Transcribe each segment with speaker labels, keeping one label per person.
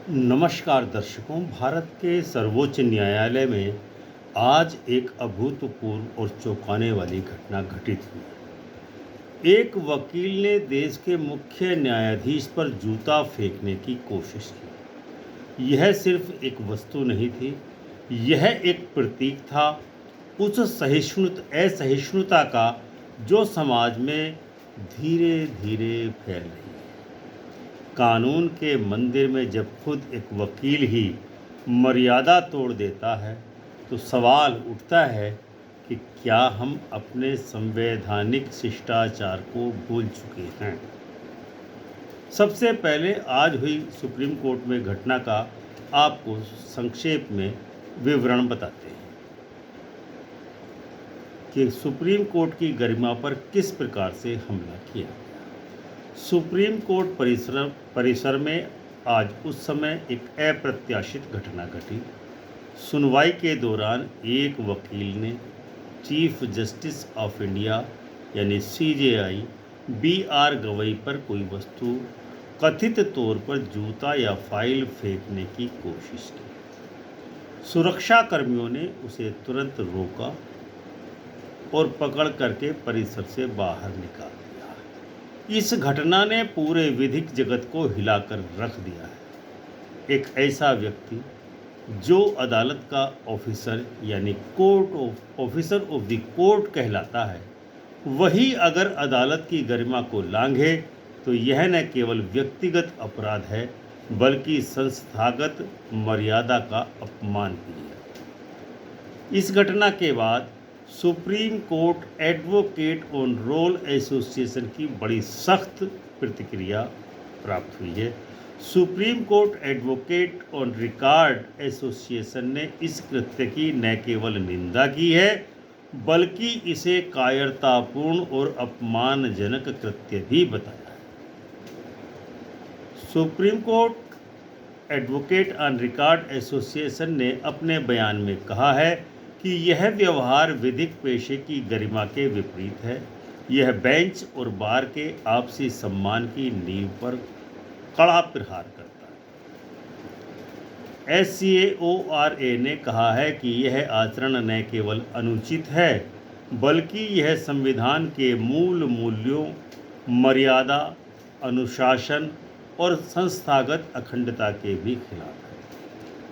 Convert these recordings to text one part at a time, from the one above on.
Speaker 1: नमस्कार दर्शकों। भारत के सर्वोच्च न्यायालय में आज एक अभूतपूर्व और चौंकाने वाली घटना घटित हुई। एक वकील ने देश के मुख्य न्यायाधीश पर जूता फेंकने की कोशिश की। यह सिर्फ एक वस्तु नहीं थी, यह एक प्रतीक था उस असहिष्णुता का जो समाज में धीरे धीरे फैल रही है। कानून के मंदिर में जब खुद एक वकील ही मर्यादा तोड़ देता है तो सवाल उठता है कि क्या हम अपने संवैधानिक शिष्टाचार को भूल चुके हैं। सबसे पहले आज हुई सुप्रीम कोर्ट में घटना का आपको संक्षेप में विवरण बताते हैं कि सुप्रीम कोर्ट की गरिमा पर किस प्रकार से हमला किया। सुप्रीम कोर्ट परिसर में आज उस समय एक अप्रत्याशित घटना घटी। सुनवाई के दौरान एक वकील ने चीफ जस्टिस ऑफ इंडिया यानी सीजेआई बी.आर. गवई पर कोई वस्तु, कथित तौर पर जूता या फाइल फेंकने की कोशिश की। सुरक्षा कर्मियों ने उसे तुरंत रोका और पकड़ करके परिसर से बाहर निकाल दिया। इस घटना ने पूरे विधिक जगत को हिलाकर रख दिया है। एक ऐसा व्यक्ति जो अदालत का ऑफिसर यानी ऑफिसर ऑफ द कोर्ट कहलाता है, वही अगर अदालत की गरिमा को लांघे तो यह न केवल व्यक्तिगत अपराध है बल्कि संस्थागत मर्यादा का अपमान भी है। इस घटना के बाद supreme court advocate on roll association की बड़ी सख्त प्रतिक्रिया प्राप्त हुई है। Supreme court advocate on record association ने इस कृत्य की न केवल निंदा की है बल्कि इसे कायरतापूर्ण और अपमानजनक कृत्य भी बताया है। Supreme court advocate on record association ने अपने बयान में कहा है कि यह व्यवहार विधिक पेशे की गरिमा के विपरीत है। यह बेंच और बार के आपसी सम्मान की नींव पर कड़ा प्रहार करता है। SCAORA ने कहा है कि यह आचरण न केवल अनुचित है बल्कि यह संविधान के मूल मूल्यों, मर्यादा, अनुशासन और संस्थागत अखंडता के भी खिलाफ है।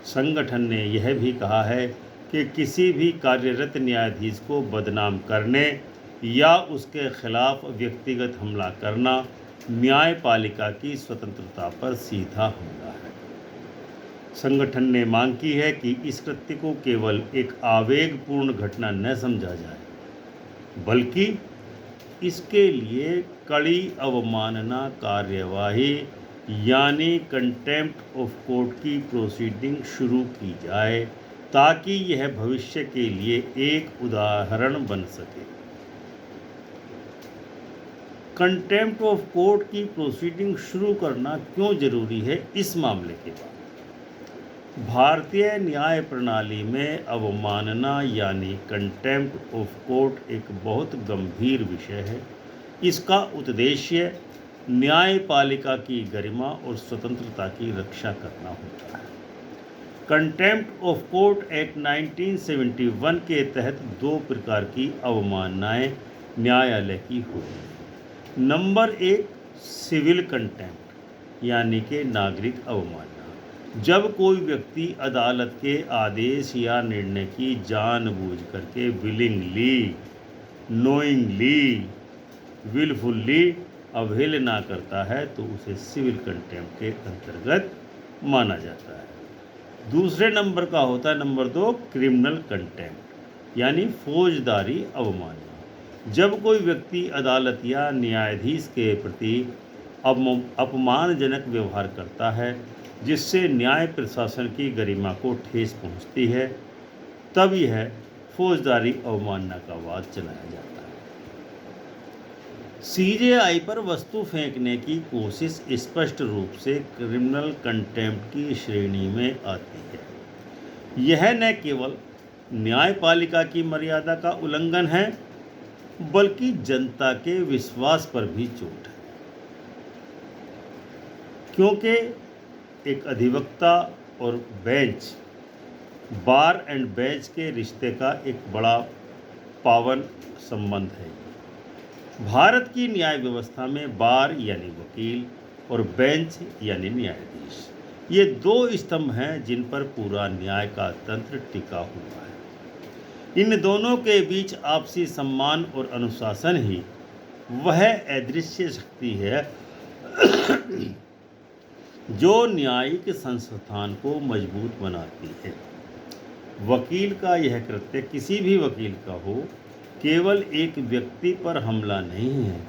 Speaker 1: संगठन ने यह भी कहा है कि किसी भी कार्यरत न्यायाधीश को बदनाम करने या उसके खिलाफ व्यक्तिगत हमला करना न्यायपालिका की स्वतंत्रता पर सीधा हमला है। संगठन ने मांग की है कि इस कृत्य को केवल एक आवेगपूर्ण घटना न समझा जाए बल्कि इसके लिए कड़ी अवमानना कार्यवाही यानी कंटेम्प्ट ऑफ कोर्ट की प्रोसीडिंग शुरू की जाए ताकि यह भविष्य के लिए एक उदाहरण बन सके। कंटेम्प्ट ऑफ कोर्ट की प्रोसीडिंग शुरू करना क्यों जरूरी है? इस मामले के बाद भारतीय न्याय प्रणाली में अवमानना यानी कंटेम्प्ट ऑफ कोर्ट एक बहुत गंभीर विषय है। इसका उद्देश्य न्यायपालिका की गरिमा और स्वतंत्रता की रक्षा करना होता है। कंटेम्प्ट ऑफ कोर्ट एक्ट 1971 के तहत दो प्रकार की अवमाननाएं न्यायालय की होती हैं। नंबर 1 सिविल कंटेम्प्ट यानी कि नागरिक अवमानना। जब कोई व्यक्ति अदालत के आदेश या निर्णय की जानबूझ करके विलिंगली, नोइंगली, विलफुल्ली अवहेलना करता है तो उसे सिविल कंटेम्प्ट के अंतर्गत माना जाता है। दूसरे नंबर का होता है नंबर 2 क्रिमिनल कंटेम्प्ट यानी फौजदारी अवमानना। जब कोई व्यक्ति अदालत या न्यायाधीश के प्रति अपमानजनक व्यवहार करता है जिससे न्याय प्रशासन की गरिमा को ठेस पहुंचती है, तब यह फौजदारी अवमानना का वाद चलाया जाता है। सीजेआई पर वस्तु फेंकने की कोशिश स्पष्ट रूप से क्रिमिनल कंटेम्प्ट की श्रेणी में आती है। यह न केवल न्यायपालिका की मर्यादा का उल्लंघन है बल्कि जनता के विश्वास पर भी चोट है, क्योंकि एक अधिवक्ता और बेंच, बार एंड बेंच के रिश्ते का एक बड़ा पावन संबंध है। भारत की न्याय व्यवस्था में बार यानी वकील और बेंच यानी न्यायाधीश, ये दो स्तंभ हैं जिन पर पूरा न्याय का तंत्र टिका हुआ है। इन दोनों के बीच आपसी सम्मान और अनुशासन ही वह अदृश्य शक्ति है जो न्यायिक संस्थान को मजबूत बनाती है। वकील का यह कृत्य, किसी भी वकील का हो, केवल एक व्यक्ति पर हमला नहीं है,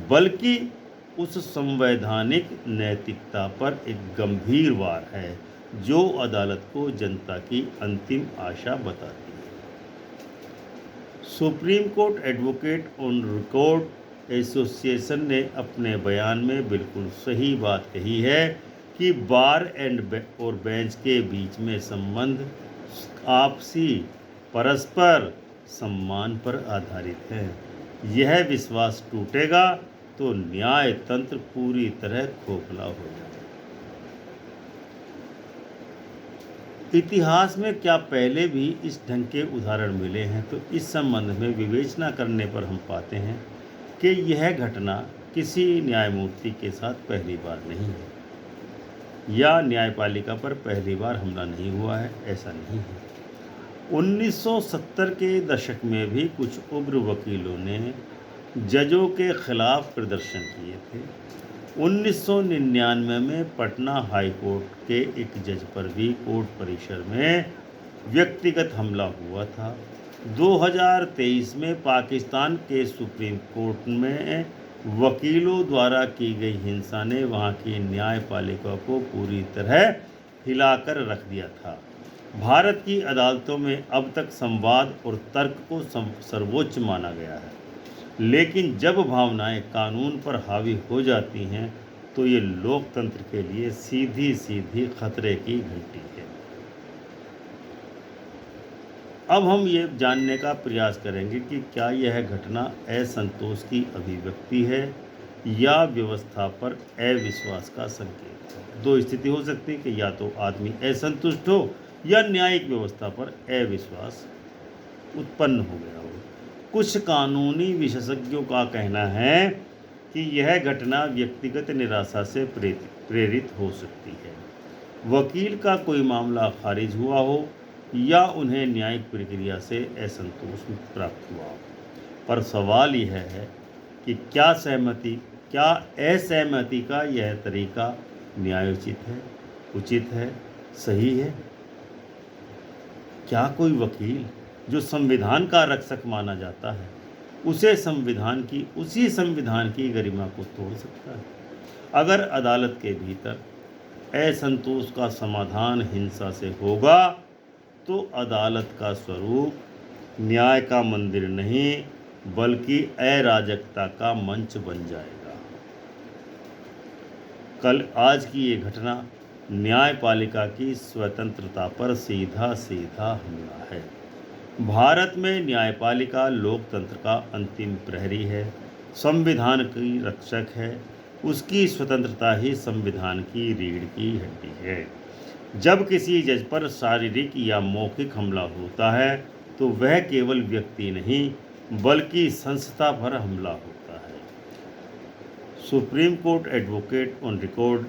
Speaker 1: बल्कि उस संवैधानिक नैतिकता पर एक गंभीर वार है जो अदालत को जनता की अंतिम आशा बताती है। Supreme court advocate on record association ने अपने बयान में बिल्कुल सही बात कही है कि बार एंड और बेंच के बीच में संबंध आपसी परस्पर सम्मान पर आधारित है। यह विश्वास टूटेगा तो न्याय तंत्र पूरी तरह खोखला हो जाएगा। इतिहास में क्या पहले भी इस ढंग के उदाहरण मिले हैं? तो इस संबंध में विवेचना करने पर हम पाते हैं कि यह घटना किसी न्यायमूर्ति के साथ पहली बार नहीं है, या न्यायपालिका पर पहली बार हमला नहीं हुआ है, ऐसा नहीं है। 1970 के दशक में भी कुछ उग्र वकीलों ने जजों के खिलाफ प्रदर्शन किए थे। 1999 में पटना हाई कोर्ट के एक जज पर भी कोर्ट परिसर में व्यक्तिगत हमला हुआ था। 2023 में पाकिस्तान के सुप्रीम कोर्ट में वकीलों द्वारा की गई हिंसा ने वहां की न्यायपालिका को पूरी तरह हिलाकर रख दिया था। भारत की अदालतों में अब तक संवाद और तर्क को सर्वोच्च माना गया है, लेकिन जब भावनाएं कानून पर हावी हो जाती हैं तो ये लोकतंत्र के लिए सीधी सीधी खतरे की घंटी है। अब हम ये जानने का प्रयास करेंगे कि क्या यह घटना असंतोष की अभिव्यक्ति है या व्यवस्था पर अविश्वास का संकेत है। दो स्थिति हो सकती है कि या तो आदमी असंतुष्ट हो या न्यायिक व्यवस्था पर अविश्वास उत्पन्न हो गया हो। कुछ कानूनी विशेषज्ञों का कहना है कि यह घटना व्यक्तिगत निराशा से प्रेरित हो सकती है। वकील का कोई मामला खारिज हुआ हो या उन्हें न्यायिक प्रक्रिया से असंतोष प्राप्त हुआ हो। पर सवाल यह है कि क्या असहमति का यह तरीका न्यायोचित है, उचित है, सही है? क्या कोई वकील जो संविधान का रक्षक माना जाता है उसी संविधान की गरिमा को तोड़ सकता है? अगर अदालत के भीतर असंतोष का समाधान हिंसा से होगा तो अदालत का स्वरूप न्याय का मंदिर नहीं बल्कि अराजकता का मंच बन जाएगा। आज की ये घटना न्यायपालिका की स्वतंत्रता पर सीधा हमला है। भारत में न्यायपालिका लोकतंत्र का अंतिम प्रहरी है, संविधान की रक्षक है। उसकी स्वतंत्रता ही संविधान की रीढ़ की हड्डी है। जब किसी जज पर शारीरिक या मौखिक हमला होता है तो वह केवल व्यक्ति नहीं बल्कि संस्था पर हमला होता है। Supreme court advocate on record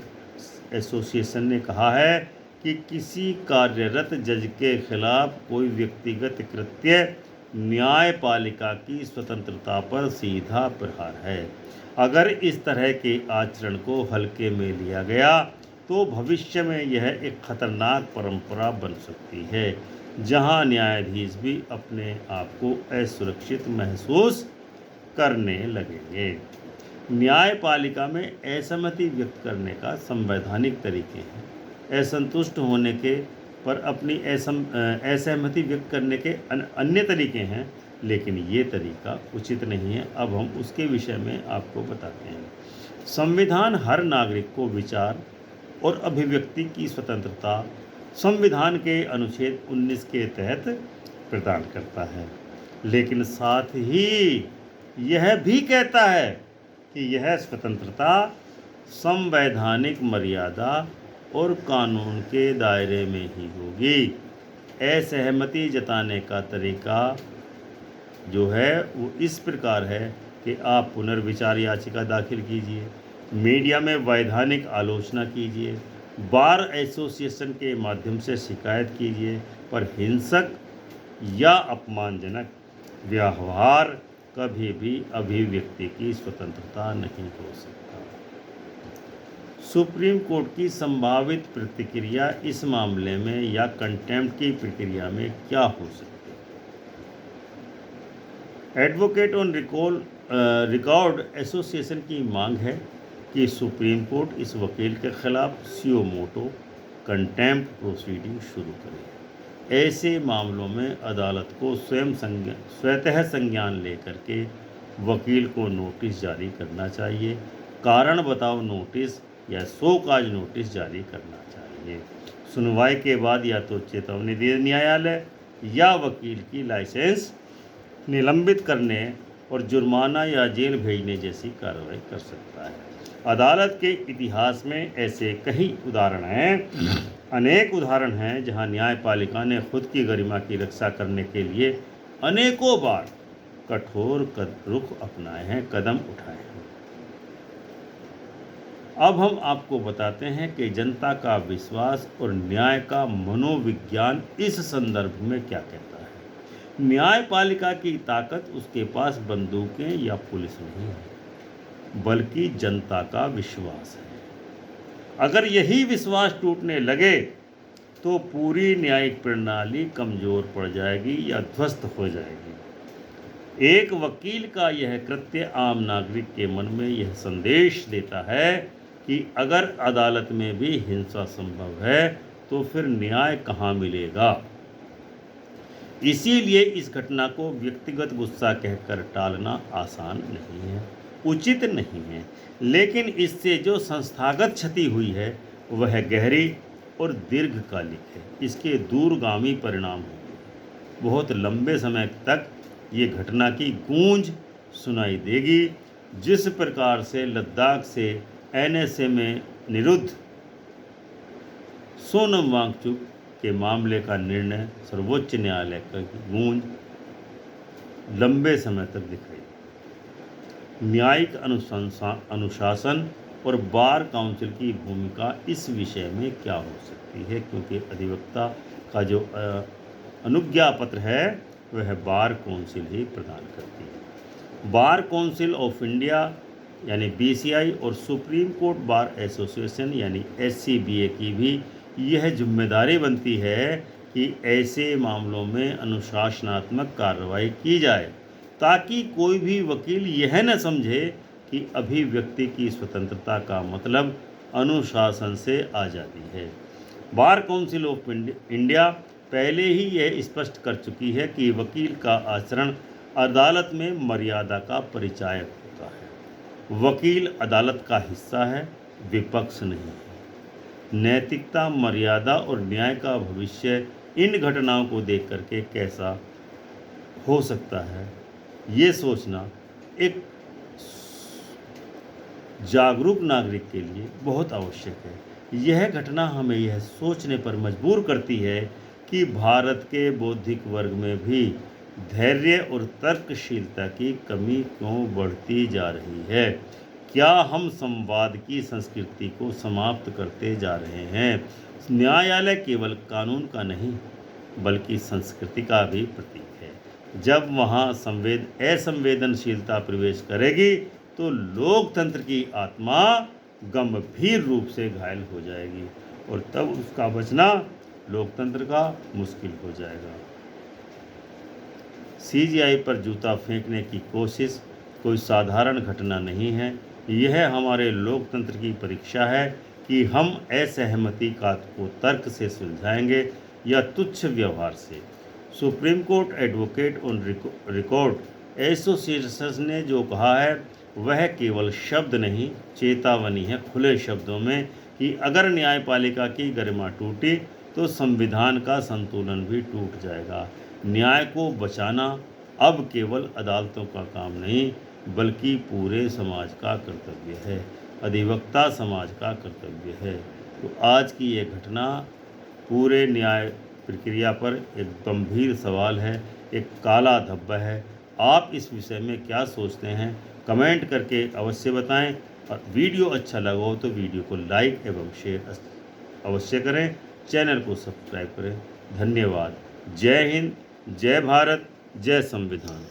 Speaker 1: association ने कहा है कि किसी कार्यरत जज के खिलाफ कोई व्यक्तिगत कृत्य न्यायपालिका की स्वतंत्रता पर सीधा प्रहार है। अगर इस तरह के आचरण को हल्के में लिया गया तो भविष्य में यह एक खतरनाक परंपरा बन सकती है जहां न्यायाधीश भी अपने आप को असुरक्षित महसूस करने लगेंगे। न्यायपालिका में असहमति व्यक्त करने का संवैधानिक तरीके हैं। असंतुष्ट होने के पर अपनी असहमति व्यक्त करने के अन्य तरीके हैं, लेकिन ये तरीका उचित नहीं है। अब हम उसके विषय में आपको बताते हैं। संविधान हर नागरिक को विचार और अभिव्यक्ति की स्वतंत्रता संविधान के अनुच्छेद 19 के तहत प्रदान करता है, लेकिन साथ ही यह भी कहता है कि यह स्वतंत्रता संवैधानिक मर्यादा और कानून के दायरे में ही होगी। असहमति जताने का तरीका जो है वो इस प्रकार है कि आप पुनर्विचार याचिका दाखिल कीजिए, मीडिया में वैधानिक आलोचना कीजिए, बार एसोसिएशन के माध्यम से शिकायत कीजिए, पर हिंसक या अपमानजनक व्यवहार कभी भी अभिव्यक्ति की स्वतंत्रता नहीं हो सकता। सुप्रीम कोर्ट की संभावित प्रतिक्रिया इस मामले में या कंटेम्प्ट की प्रक्रिया में क्या हो सकती है? एडवोकेट ऑन रिकॉर्ड एसोसिएशन की मांग है कि सुप्रीम कोर्ट इस वकील के खिलाफ सुओ मोटो कंटेम्प्ट प्रोसीडिंग शुरू करे। ऐसे मामलों में अदालत को स्वतः संज्ञान लेकर के वकील को नोटिस जारी करना चाहिए, कारण बताओ नोटिस या शो काज नोटिस जारी करना चाहिए। सुनवाई के बाद या तो चेतावनी दे न्यायालय या वकील की लाइसेंस निलंबित करने और जुर्माना या जेल भेजने जैसी कार्रवाई कर सकता है। अदालत के इतिहास में ऐसे कई उदाहरण हैं, अनेक उदाहरण हैं जहां न्यायपालिका ने खुद की गरिमा की रक्षा करने के लिए अनेकों बार कठोर रुख अपनाए हैं, कदम उठाए हैं। अब हम आपको बताते हैं कि जनता का विश्वास और न्याय का मनोविज्ञान इस संदर्भ में क्या कहता है। न्यायपालिका की ताकत उसके पास बंदूकें या पुलिस नहीं है, बल्कि जनता का विश्वास है। अगर यही विश्वास टूटने लगे तो पूरी न्यायिक प्रणाली कमजोर पड़ जाएगी या ध्वस्त हो जाएगी। एक वकील का यह कृत्य आम नागरिक के मन में यह संदेश देता है कि अगर अदालत में भी हिंसा संभव है तो फिर न्याय कहाँ मिलेगा। इसीलिए इस घटना को व्यक्तिगत गुस्सा कहकर टालना आसान नहीं है, उचित नहीं है, लेकिन इससे जो संस्थागत क्षति हुई है वह गहरी और दीर्घकालिक है। इसके दूरगामी परिणाम होंगे। बहुत लंबे समय तक ये घटना की गूंज सुनाई देगी। जिस प्रकार से लद्दाख से एनएसए में निरुद्ध सोनम वांगचुक के मामले का निर्णय सर्वोच्च न्यायालय की गूंज लंबे समय तक दिखाई। न्यायिक अनुशासन और बार काउंसिल की भूमिका इस विषय में क्या हो सकती है, क्योंकि अधिवक्ता का जो अनुज्ञा पत्र है वह बार काउंसिल ही प्रदान करती है। बार काउंसिल ऑफ इंडिया यानी बीसीआई और सुप्रीम कोर्ट बार एसोसिएशन यानी एससीबीए की भी यह जिम्मेदारी बनती है कि ऐसे मामलों में अनुशासनात्मक कार्रवाई की जाए, ताकि कोई भी वकील यह न समझे कि अभिव्यक्ति की स्वतंत्रता का मतलब अनुशासन से आज़ादी है। बार काउंसिल ऑफ इंडिया पहले ही यह स्पष्ट कर चुकी है कि वकील का आचरण अदालत में मर्यादा का परिचायक होता है। वकील अदालत का हिस्सा है, विपक्ष नहीं है। नैतिकता, मर्यादा और न्याय का भविष्य इन घटनाओं को देख करके कैसा हो सकता है, ये सोचना एक जागरूक नागरिक के लिए बहुत आवश्यक है। यह घटना हमें यह सोचने पर मजबूर करती है कि भारत के बौद्धिक वर्ग में भी धैर्य और तर्कशीलता की कमी क्यों बढ़ती जा रही है। क्या हम संवाद की संस्कृति को समाप्त करते जा रहे हैं। न्यायालय केवल कानून का नहीं बल्कि संस्कृति का भी प्रतीक है। जब वहाँ असंवेदनशीलता प्रवेश करेगी तो लोकतंत्र की आत्मा गंभीर रूप से घायल हो जाएगी और तब उसका बचना लोकतंत्र का मुश्किल हो जाएगा। सीजीआई पर जूता फेंकने की कोशिश कोई साधारण घटना नहीं है। यह हमारे लोकतंत्र की परीक्षा है कि हम असहमति को तर्क से सुलझाएंगे या तुच्छ व्यवहार से। Supreme court advocate on record association ने जो कहा है वह केवल शब्द नहीं, चेतावनी है खुले शब्दों में कि अगर न्यायपालिका की गरिमा टूटी तो संविधान का संतुलन भी टूट जाएगा। न्याय को बचाना अब केवल अदालतों का काम नहीं बल्कि पूरे समाज का कर्तव्य है, अधिवक्ता समाज का कर्तव्य है। तो आज की ये घटना पूरे न्याय प्रक्रिया पर एक गंभीर सवाल है, एक काला धब्बा है। आप इस विषय में क्या सोचते हैं, कमेंट करके अवश्य बताएं। और वीडियो अच्छा लगा हो तो वीडियो को लाइक एवं शेयर अवश्य करें, चैनल को सब्सक्राइब करें। धन्यवाद। जय हिंद, जय भारत, जय संविधान।